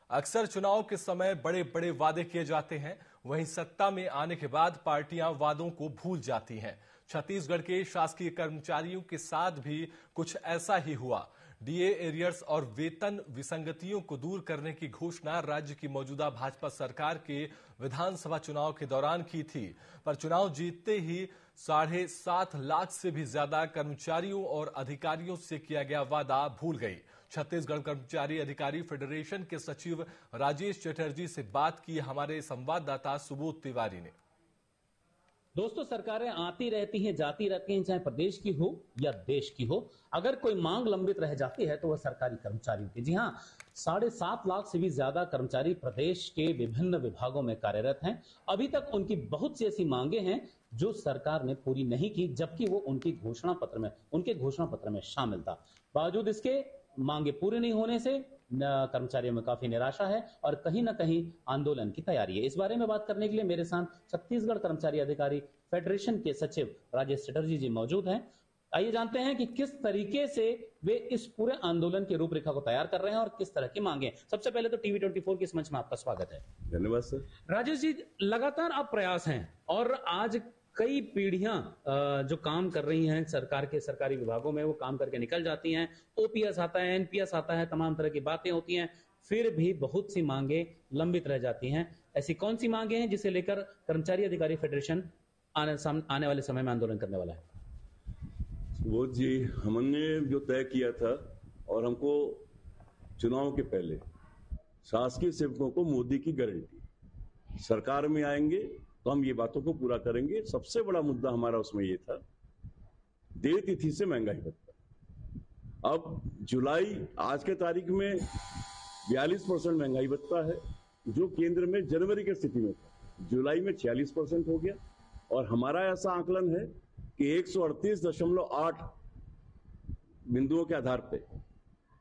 अक्सर चुनाव के समय बड़े बड़े वादे किए जाते हैं, वहीं सत्ता में आने के बाद पार्टियां वादों को भूल जाती हैं। छत्तीसगढ़ के शासकीय कर्मचारियों के साथ भी कुछ ऐसा ही हुआ। डीए एरियर्स और वेतन विसंगतियों को दूर करने की घोषणा राज्य की मौजूदा भाजपा सरकार के विधानसभा चुनाव के दौरान की थी, पर चुनाव जीतते ही 7.5 लाख से भी ज्यादा कर्मचारियों और अधिकारियों से किया गया वादा भूल गई। छत्तीसगढ़ कर्मचारी अधिकारी फेडरेशन के सचिव राजेश चटर्जी से बात की हमारे संवाददाता सुबोध तिवारी ने। दोस्तों, सरकारें आती रहती हैं, जाती रहती हैं, चाहे प्रदेश की हो या देश की हो। अगर कोई मांग लंबित रह जाती है तो वह सरकारी कर्मचारियों की। जी हां, 7.5 लाख से भी ज्यादा कर्मचारी प्रदेश के विभिन्न विभागों में कार्यरत हैं। अभी तक उनकी बहुत सी ऐसी मांगे हैं जो सरकार ने पूरी नहीं की, जबकि वो उनके घोषणा पत्र में शामिल था। बावजूद इसके मांगे पूरे नहीं होने से कर्मचारियों में काफी निराशा है और कहीं ना कहीं आंदोलन की तैयारी है। इस बारे में बात करने के लिए मेरे साथ छत्तीसगढ़ कर्मचारी अधिकारी फेडरेशन के सचिव राजेश चटर्जी जी मौजूद हैं। आइए जानते हैं कि किस तरीके से वे इस पूरे आंदोलन की रूपरेखा को तैयार कर रहे हैं और किस तरह की मांगे। सबसे पहले तो टीवी 24 के इस मंच में आपका स्वागत है। धन्यवाद सर। राजेश जी, लगातार आप प्रयास हैं और आज कई पीढ़ियां जो काम कर रही हैं सरकार के सरकारी विभागों में, वो काम करके निकल जाती हैं। ओपीएस आता है, एनपीएस आता है, तमाम तरह की बातें होती हैं, फिर भी बहुत सी मांगे लंबित रह जाती हैं। ऐसी कौन सी मांगे हैं जिसे लेकर कर्मचारी अधिकारी फेडरेशन आने वाले समय में आंदोलन करने वाला है? वो जी, हमने जो तय किया था और हमको चुनाव के पहले शासकीय सेवकों को मोदी की गारंटी, सरकार में आएंगे तो हम ये बातों को पूरा करेंगे। सबसे बड़ा मुद्दा हमारा उसमें ये था, देय तिथि से महंगाई भत्ता। अब जुलाई आज के तारीख में 42% महंगाई भत्ता है, जो केंद्र में जनवरी की स्थिति में था, जुलाई में 46% हो गया। और हमारा ऐसा आकलन है कि 138.8 बिंदुओं के आधार पे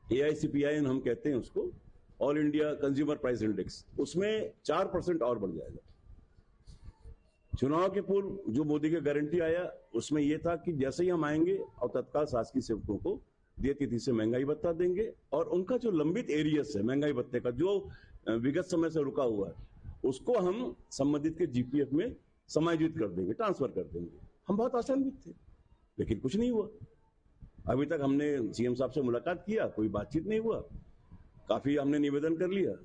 AICPI हम कहते हैं उसको, all India consumer price index, उसमें 4% और बढ़ जाएगा। चुनाव के पूर्व जो मोदी की गारंटी आया उसमें यह था कि जैसे ही हम आएंगे और तत्काल शासकीय सेवकों को देय तिथि से महंगाई भत्ता देंगे और उनका जो लंबित एरियस है महंगाई भत्ते का, जो विगत समय से रुका हुआ है, उसको हम संबंधित के GPF में समायोजित कर देंगे, ट्रांसफर कर देंगे। हम बहुत आशान्वित थे, लेकिन कुछ नहीं हुआ। अभी तक हमने CM साहब से मुलाकात किया, कोई बातचीत नहीं हुआ। काफी हमने निवेदन कर लिया।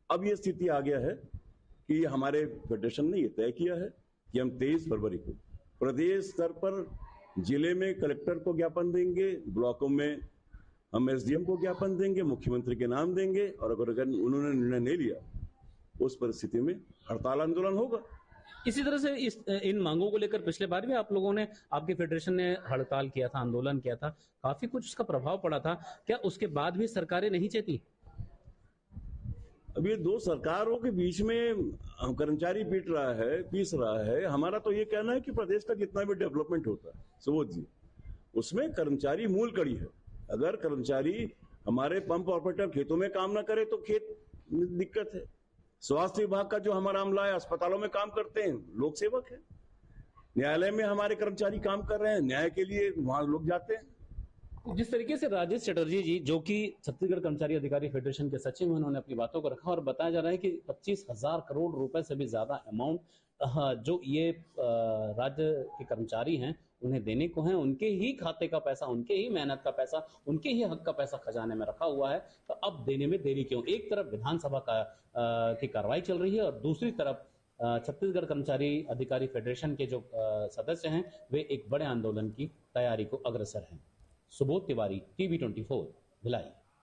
अब ये स्थिति आ गया है कि हमारे फेडरेशन ने यह तय किया है कि हम 23 फरवरी को प्रदेश स्तर पर जिले में कलेक्टर को ज्ञापन देंगे, ब्लॉकों में हम SDM को ज्ञापन देंगे, मुख्यमंत्री के नाम देंगे, और अगर उन्होंने निर्णय नहीं लिया उस परिस्थिति में हड़ताल आंदोलन होगा। इसी तरह से इन मांगों को लेकर पिछले बार भी आप लोगों ने, आपके फेडरेशन ने हड़ताल किया था, आंदोलन किया था, काफी कुछ उसका प्रभाव पड़ा था। क्या उसके बाद भी सरकारें नहीं चेती? अब ये दो सरकारों के बीच में कर्मचारी पीस रहा है। हमारा तो ये कहना है कि प्रदेश का जितना भी डेवलपमेंट होता है सुबोध जी, उसमें कर्मचारी मूल कड़ी है। अगर कर्मचारी हमारे पंप ऑपरेटर खेतों में काम ना करे तो खेत में दिक्कत है। स्वास्थ्य विभाग का जो हमारा अमला है अस्पतालों में काम करते हैं, लोक सेवक है। न्यायालय में हमारे कर्मचारी काम कर रहे हैं, न्याय के लिए वहां लोग जाते हैं। जिस तरीके से राजेश चटर्जी जी, जो कि छत्तीसगढ़ कर्मचारी अधिकारी फेडरेशन के सचिव हैं, उन्होंने अपनी बातों को रखा और बताया जा रहा है कि 25,000 करोड़ रुपए से भी ज्यादा अमाउंट जो ये राज्य के कर्मचारी हैं उन्हें देने को है, उनके ही खाते का पैसा, उनके ही मेहनत का पैसा, उनके ही हक का पैसा खजाने में रखा हुआ है, तो अब देने में देरी क्यों? एक तरफ विधानसभा की कार्रवाई चल रही है और दूसरी तरफ छत्तीसगढ़ कर्मचारी अधिकारी फेडरेशन के जो सदस्य हैं वे एक बड़े आंदोलन की तैयारी को अग्रसर हैं। सुबोध तिवारी, टीवी 24, भिलाई।